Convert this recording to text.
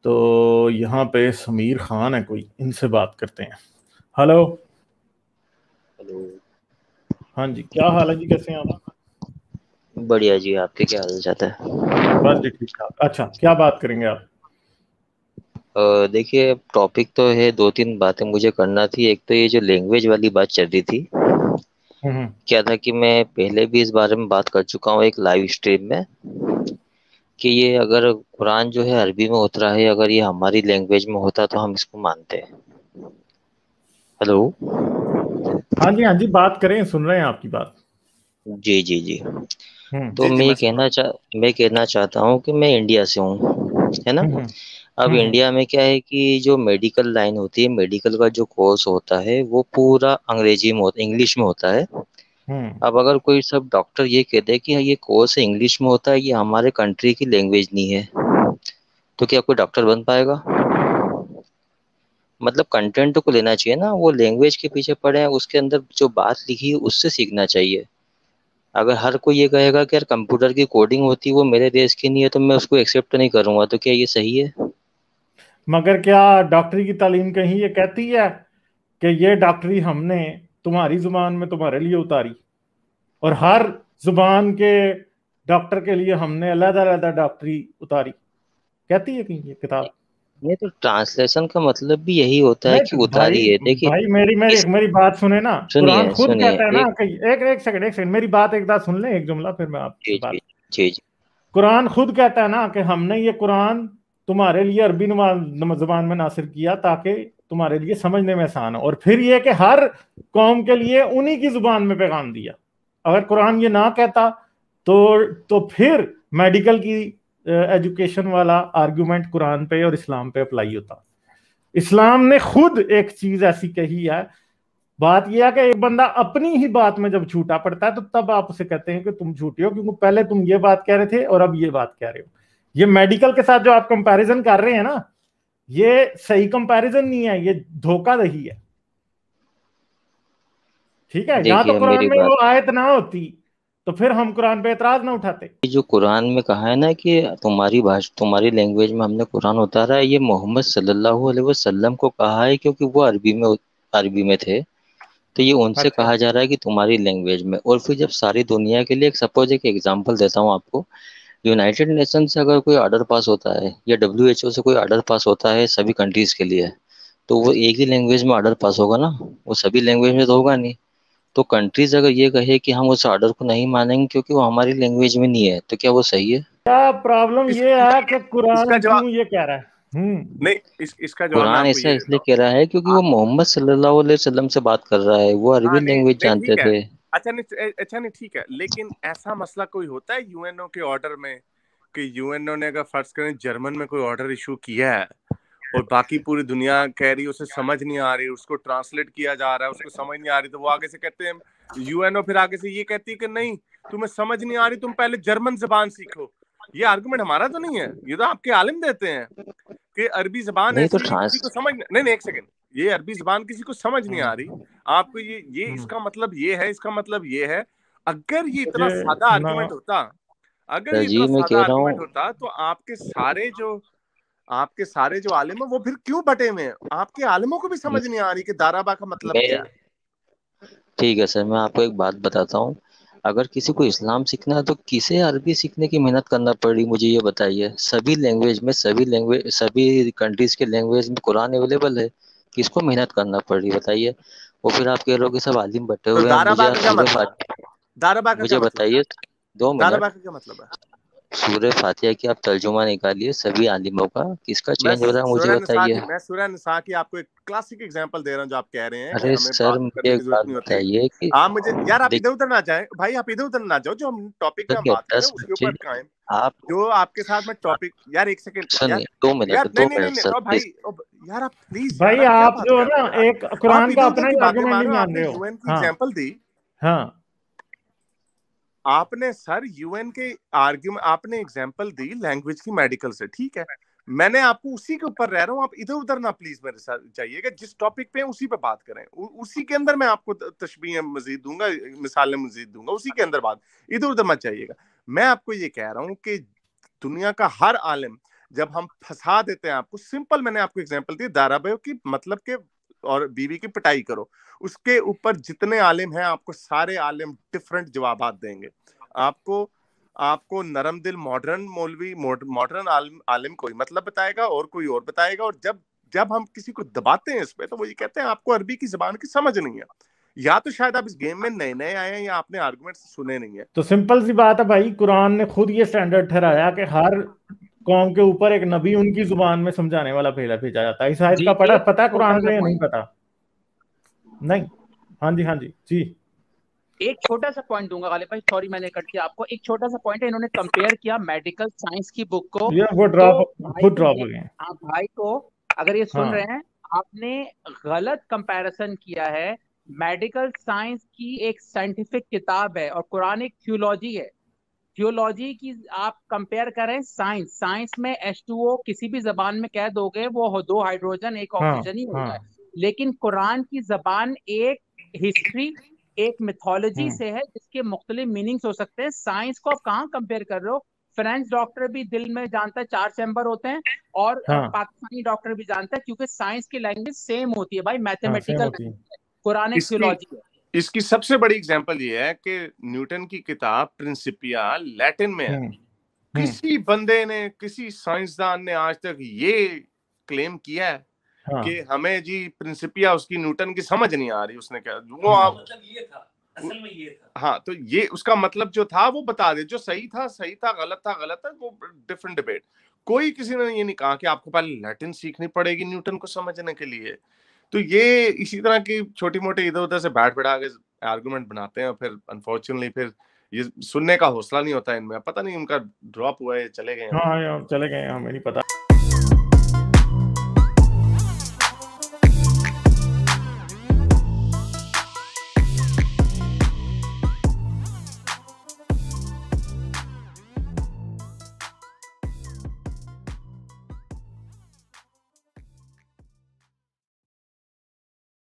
तो यहाँ पे समीर खान है कोई, इनसे बात करते हैं। हेलो। हेलो। हाँ जी, क्या हाल है जी, कैसे हैं आप? बढ़िया जी, आपके क्या हाल चाल है? बस जी ठीक ठाक। अच्छा, क्या बात करेंगे आप? देखिए, टॉपिक तो है, दो तीन बातें मुझे करना थी। एक तो ये जो लैंग्वेज वाली बात चल रही थी, हम्म। क्या था कि मैं पहले भी इस बारे में बात कर चुका हूँ एक लाइव स्ट्रीम में, कि ये अगर कुरान जो है अरबी में उतरा है, अगर ये हमारी लैंग्वेज में होता तो हम इसको मानते हैं। हेलो। हाँ जी हाँ जी, बात करें, सुन रहे हैं आपकी बात। जी जी जी। तो जी जी, मैं सुन रहा मैं कहना चाहता हूँ कि मैं इंडिया से हूँ, है ना। हूँ। अब हम्म। इंडिया में क्या है कि जो मेडिकल लाइन होती है, मेडिकल का जो कोर्स होता है वो पूरा अंग्रेजी में होता, इंग्लिश में होता है। हम्म। अब अगर कोई सब डॉक्टर ये कहते हैं कि ये कोर्स इंग्लिश में होता है, ये हमारे कंट्री की लैंग्वेज नहीं है, तो क्या कोई डॉक्टर बन पाएगा? मतलब कंटेंट को लेना चाहिए ना, वो लैंग्वेज के पीछे पड़े हैं, उसके अंदर जो बात लिखी है उससे सीखना चाहिए। अगर हर कोई ये कहेगा कि यार कंप्यूटर की कोडिंग होती है वो मेरे देश की नहीं है, तो मैं उसको एक्सेप्ट नहीं करूंगा, तो क्या ये सही है? मगर क्या डॉक्टरी की तालीम कहीं ये कहती है कि ये डॉक्टरी हमने तुम्हारी जुबान में तुम्हारे लिए उतारी, और हर जुबान के डॉक्टर के लिए हमने अलग अलग डॉक्टरी उतारी? कहती है कहीं ये किताब? नहीं, तो ट्रांसलेशन का मतलब भी यही होता है नहीं कि तो भाई, उतारी है। देखिए, भाई मेरी मेरी इस मेरी बात सुने ना। कुरान सुनिए खुद सुनिए कहता है ना एक। कि एक सेकंड मेरी बात एक बात सुन ले, एक जुमला, फिर मैं जी आपसे जी बात। जी जी। कुरान खुद कहता है ना कि हमने ये कुरान तुम्हारे लिए अरबी जुबान में नासिल किया ताकि तुम्हारे लिए समझने में आसान हो, और फिर ये कि हर कौम के लिए उन्हीं की जुबान में पैगाम दिया। अगर कुरान ये ना कहता तो फिर मेडिकल की एजुकेशन वाला आर्गुमेंट कुरान पे और इस्लाम पे अप्लाई होता। इस्लाम ने खुद एक चीज ऐसी कही है। बात यह है कि एक बंदा अपनी ही बात में जब झूठा पड़ता है तो तब आप उसे कहते हैं कि तुम झूठे हो, क्योंकि पहले तुम ये बात कह रहे थे और अब ये बात कह रहे हो। ये मेडिकल के साथ जो आप कंपैरिजन कर रहे हैं ना, ये सही कंपैरिजन नहीं है, ये धोखाधड़ी है। ठीक है, या तो देखिए कुरान मेरी में बात, वो आयत ना होती तो फिर हम कुरान पे एतराज ना उठाते। ये जो कुरान में कहा है ना कि तुम्हारी भाषा तुम्हारी लैंग्वेज में हमने कुरान उतारा है, ये मोहम्मद सल्लल्लाहु अलैहि वसल्लम को कहा है, क्योंकि वो अरबी में थे। तो ये उनसे अच्छा। कहा जा रहा है कि तुम्हारी लैंग्वेज में। और फिर जब सारी दुनिया के लिए, एक सपोज एक एग्जांपल देता हूँ आपको, यूनाइटेड नेशन से अगर कोई ऑर्डर पास होता है या WHO से कोई ऑर्डर पास होता है सभी कंट्रीज के लिए, तो वो एक ही लैंग्वेज में ऑर्डर पास होगा ना, वो सभी लैंग्वेज में तो होगा नहीं। तो कंट्रीज अगर ये कहे कि हम उस ऑर्डर को नहीं मानेंगे क्योंकि वो हमारी लैंग्वेज में नहीं है, तो क्या वो सही है? क्या प्रॉब्लम इस, ये है कि इसका कुरान जवाब क्यों ये कह रहा है? नहीं, इसका जवाब मैं कुरान आपको ऐसा ये इसलिए देता हूँ। कह रहा है क्योंकि वो मोहम्मद सल्लल्लाहु अलैहि वसल्लम से बात कर रहा है, वो अरबी हाँ, नहीं लैंग्वेज नहीं, जानते ठीक है। थे। अच्छा नहीं, ठीक है, लेकिन ऐसा मसला कोई होता है यूएनओ के ऑर्डर में कि यूएनओ ने अगर फर्ज करें जर्मन में कोई ऑर्डर इशू किया है और बाकी पूरी दुनिया कह रही है उसे समझ नहीं आ रही, उसको ट्रांसलेट किया जा रहा है, उसको समझ नहीं आ रही, तो वो आगे से कहते हैं, यूएनओ फिर आगे से ये कहती है कि नहीं, तुम्हें समझ नहीं आ रही, तुम पहले जर्मन जबान सीखो। ये आर्गुमेंट हमारा तो नहीं है, ये तो आपके आलिम देते हैं कि अरबी जबान नहीं तो ऐसी है किसी ट्रांस को समझ नहीं। नहीं, एक सेकंड, ये अरबी जबान किसी को समझ नहीं आ रही, आपको ये हम्म। इसका मतलब ये है, इसका मतलब ये है। अगर ये इतना मुझे सादा ना। आर्गुमेंट होता, अगर ये इतना जी मैं सादा कह रहा आर्गुमेंट हूँ। होता तो आपके सारे जो आलिम है वो फिर क्यों बटे हुए हैं? आपके आलिमों को भी समझ नहीं आ रही कि दाराबा का मतलब मैं क्या है। ठीक है सर, मैं आपको एक बात बताता हूँ। अगर किसी को इस्लाम सीखना है तो किसे अरबी सीखने की मेहनत करना पड़ी, मुझे ये बताइए। सभी कंट्रीज के लैंग्वेज में कुरान अवेलेबल है, किसको मेहनत करना पड़ी बताइए? और फिर आप कह रहे हो कि सब आलिम बटे तो हुए हैं। दाराबा का क्या मतलब है? दाराबा का क्या मुझे मतलब है? बताइए, दो दाराबा मिनट। का क्या मतलब है? सूरह फातिहा की आप तर्जुमा निकालिए सभी आलिमों का, किसका मैं चेंज हो रहा है मुझे बताइए। सूरह निसा की आपको एक क्लासिक एग्जांपल दे रहा हूं, जो आप कह रहे हैं कि अरे हमें सर बात मुझे करने एक की जरूरत बात नहीं होती। बताइए कि आप मुझे यार, आप देख, इधर उधर ना जाए भाई, आप इधर उधर ना जाओ, जो हम टॉपिक में हम सुनिए बात कर रहे दस हैं उसके बच्चे ऊपर कायम। आप जो आपके साथ में टॉपिक, यार एक सेकंड यार। सुनिए, दो मिनट यार नहीं दो नहीं नहीं मिनट नहीं, सर ओ प्लीज। भाई यार आप प्लीज, यार भाई आप क्या आप बात जो है कर रहे ना, हो यार? एक आप कुरान का इधर उधर अपना की ही बातें आर्गुमेंट मार नहीं रहे हो। मान आपने रहे हो। यूएन की हाँ। एग्जांपल दी। हाँ। आपने सर यूएन के आर्ग्यूमेंट, आपने एग्जांपल दी लैंग्वेज की मेडिकल से, ठीक है। मैंने आपको उसी के ऊपर रह रहा हूँ, आप इधर उधर ना प्लीज मेरे साथ जाइएगा। जिस टॉपिक पे है उसी पे बात करें, उसी के अंदर मैं आपको तशबीह मजीद दूंगा, मिसालें मजीद दूंगा, उसी के अंदर बात, इधर उधर मत जाइएगा। मैं आपको ये कह रहा हूँ कि दुनिया का हर आलिम, जब हम फंसा देते हैं आपको, सिंपल मैंने आपको एग्जांपल दी दाराबायो की, मतलब के और बीवी की पिटाई करो, उसके ऊपर जितने आलिम हैं आपको सारे आलिम डिफरेंट जवाबात देंगे। आपको नरम दिल मॉडर्न मौलवी मॉडर्न आलिम कोई मतलब बताएगा और कोई और बताएगा, और जब हम किसी को दबाते हैं इस पे तो वो ये कहते हैं आपको अरबी की जबान की समझ नहीं है, या तो शायद आप इस गेम में नए नए आए हैं या आपने आर्गुमेंट सुने नहीं है। तो सिंपल सी बात है भाई, कुरान ने खुद ये स्टैंडर्ड ठहराया कि हर कौम के ऊपर एक नबी उनकी जुबान में समझाने वाला भेजा जाता है। इस आयत का पता है कुरान को या नहीं पता? नहीं। हाँ जी, हाँ जी जी। एक छोटा सा पॉइंट दूंगा गालिब भाई, सॉरी मैंने कट किया आपको। एक छोटा सा पॉइंट है, इन्होंने कंपेयर किया मेडिकल साइंस की बुक को, वो ड्रॉप हो गए। आप भाई को अगर ये सुन हाँ। रहे हैं, आपने गलत कंपैरिजन किया है। मेडिकल साइंस की एक साइंटिफिक किताब है और कुरान एक थियोलॉजी है। थियोलॉजी की आप कंपेयर करें साइंस में H2O किसी भी जबान में कह दोगे वो 2 हाइड्रोजन 1 ऑक्सीजन ही होता है। लेकिन कुरान की जबान एक हिस्ट्री, एक मिथोलॉजी से है जिसके मुख्तलिफ मीनिंग्स हो सकते हैं। साइंस को आप कहाँ कंपेयर कर रहे हो? फ्रेंच डॉक्टर भी दिल में जानता है 4 चैम्बर होते हैं, और पाकिस्तानी डॉक्टर भी जानता है, क्योंकि साइंस की लैंग्वेज सेम होती है भाई, मैथमेटिकल। कुरान एक थियोलॉजी है। इसकी सबसे बड़ी एग्जांपल ये है कि न्यूटन की किताब प्रिंसिपिया लैटिन में है। किसी बंदे ने, किसी साइंसदान ने आज तक ये क्लेम किया है कि हमें जी प्रिंसिपिया उसकी न्यूटन की समझ नहीं आ रही, उसने क्या वो मतलब ये था, असल में ये था। हाँ, तो ये उसका मतलब जो था वो बता दे, जो सही था सही था, गलत था गलत था, वो डिफरेंट डिबेट। कोई किसी ने ये नहीं कहा कि आपको पहले लैटिन सीखनी पड़ेगी न्यूटन को समझने के लिए। तो ये इसी तरह की छोटी मोटी इधर उधर से बैठ बैठा के आर्गुमेंट बनाते हैं, और फिर अनफॉर्चुनेटली फिर ये सुनने का हौसला नहीं होता इनमें। पता नहीं उनका ड्रॉप हुआ है, चले गए। हाँ, चले गए, हमें नहीं पता।